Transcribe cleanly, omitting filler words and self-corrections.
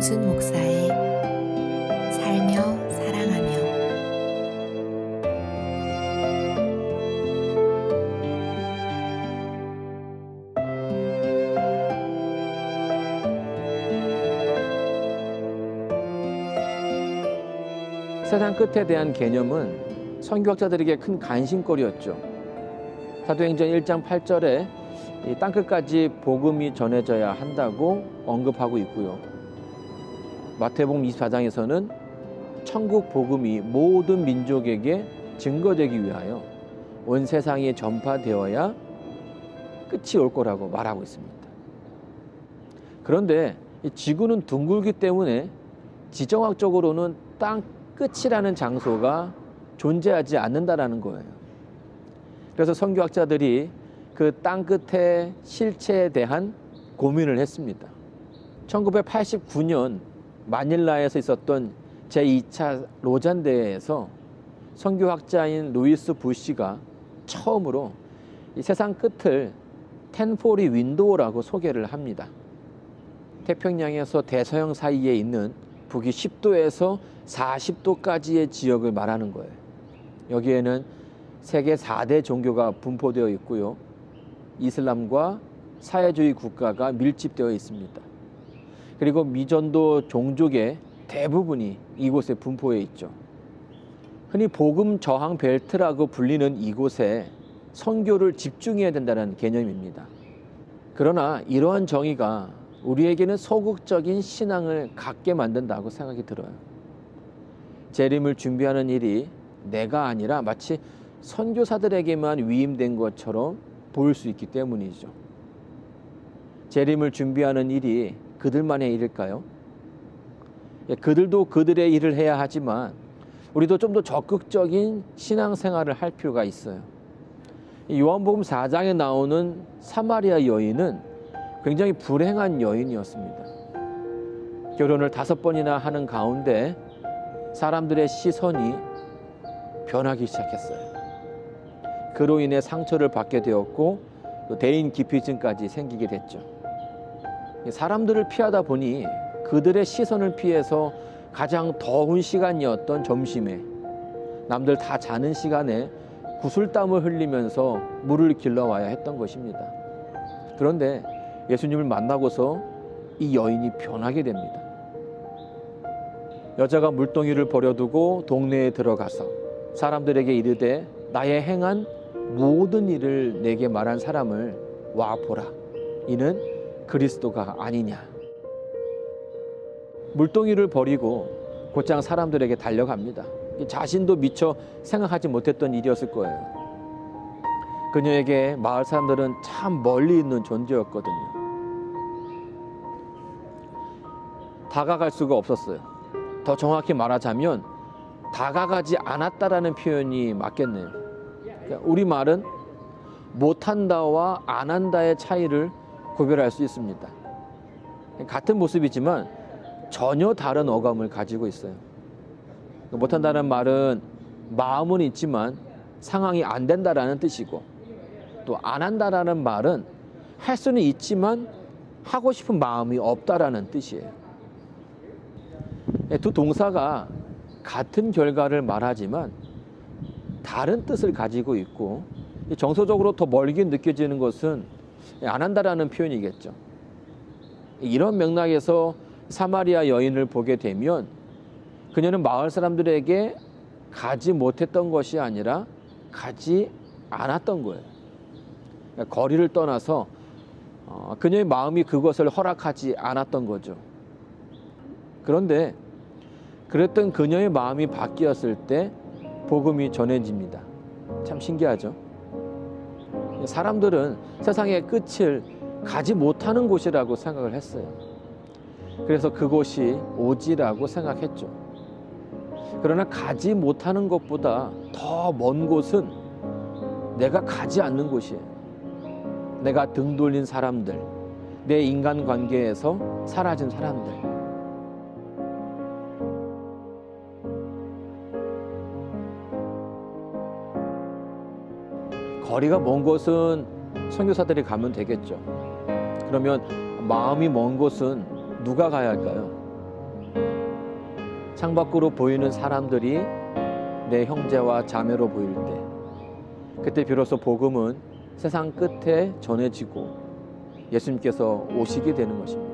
김윤순 목사의 살며 사랑하며. 세상 끝에 대한 개념은 선교학자들에게 큰 관심거리였죠. 사도행전 1장 8절에 이 땅끝까지 복음이 전해져야 한다고 언급하고 있고요. 마태복음 24장에서는 천국 복음이 모든 민족에게 증거되기 위하여 온 세상에 전파되어야 끝이 올 거라고 말하고 있습니다. 그런데 이 지구는 둥글기 때문에 지정학적으로는 땅 끝이라는 장소가 존재하지 않는다라는 거예요. 그래서 선교학자들이 그 땅 끝의 실체에 대한 고민을 했습니다. 1989년 마닐라에서 있었던 제2차 로잔 대회에서 선교학자인 루이스 부시가 처음으로 이 세상 끝을 텐포리 윈도우라고 소개를 합니다. 태평양에서 대서양 사이에 있는 북위 10도에서 40도까지의 지역을 말하는 거예요. 여기에는 세계 4대 종교가 분포되어 있고요. 이슬람과 사회주의 국가가 밀집되어 있습니다. 그리고 미전도 종족의 대부분이 이곳에 분포해 있죠. 흔히 복음 저항 벨트라고 불리는 이곳에 선교를 집중해야 된다는 개념입니다. 그러나 이러한 정의가 우리에게는 소극적인 신앙을 갖게 만든다고 생각이 들어요. 재림을 준비하는 일이 내가 아니라 마치 선교사들에게만 위임된 것처럼 보일 수 있기 때문이죠. 재림을 준비하는 일이 그들만의 일일까요? 그들도 그들의 일을 해야 하지만 우리도 좀 더 적극적인 신앙생활을 할 필요가 있어요. 요한복음 4장에 나오는 사마리아 여인은 굉장히 불행한 여인이었습니다. 결혼을 5번이나 하는 가운데 사람들의 시선이 변하기 시작했어요. 그로 인해 상처를 받게 되었고 또 대인 기피증까지 생기게 됐죠. 사람들을 피하다 보니 그들의 시선을 피해서 가장 더운 시간이었던 점심에 남들 다 자는 시간에 구슬땀을 흘리면서 물을 길러와야 했던 것입니다. 그런데 예수님을 만나고서 이 여인이 변하게 됩니다. 여자가 물동이를 버려두고 동네에 들어가서 사람들에게 이르되 나의 행한 모든 일을 내게 말한 사람을 와 보라. 이는 그리스도가 아니냐. 물동이를 버리고 곧장 사람들에게 달려갑니다. 자신도 미처 생각하지 못했던 일이었을 거예요. 그녀에게 마을 사람들은 참 멀리 있는 존재였거든요. 다가갈 수가 없었어요. 더 정확히 말하자면 다가가지 않았다라는 표현이 맞겠네요. 우리말은 못한다와 안한다의 차이를 구별할 수 있습니다. 같은 모습이지만 전혀 다른 어감을 가지고 있어요. 못한다는 말은 마음은 있지만 상황이 안 된다라는 뜻이고, 또 안 한다라는 말은 할 수는 있지만 하고 싶은 마음이 없다라는 뜻이에요. 두 동사가 같은 결과를 말하지만 다른 뜻을 가지고 있고, 정서적으로 더 멀게 느껴지는 것은 안 한다라는 표현이겠죠. 이런 맥락에서 사마리아 여인을 보게 되면 그녀는 마을 사람들에게 가지 못했던 것이 아니라 가지 않았던 거예요. 그러니까 거리를 떠나서 그녀의 마음이 그것을 허락하지 않았던 거죠. 그런데 그랬던 그녀의 마음이 바뀌었을 때 복음이 전해집니다. 참 신기하죠? 사람들은 세상의 끝을 가지 못하는 곳이라고 생각을 했어요. 그래서 그곳이 오지라고 생각했죠. 그러나 가지 못하는 것보다 더 먼 곳은 내가 가지 않는 곳이에요. 내가 등 돌린 사람들, 내 인간관계에서 사라진 사람들. 거리가 먼 곳은 선교사들이 가면 되겠죠. 그러면 마음이 먼 곳은 누가 가야 할까요? 창밖으로 보이는 사람들이 내 형제와 자매로 보일 때, 그때 비로소 복음은 세상 끝에 전해지고 예수님께서 오시게 되는 것입니다.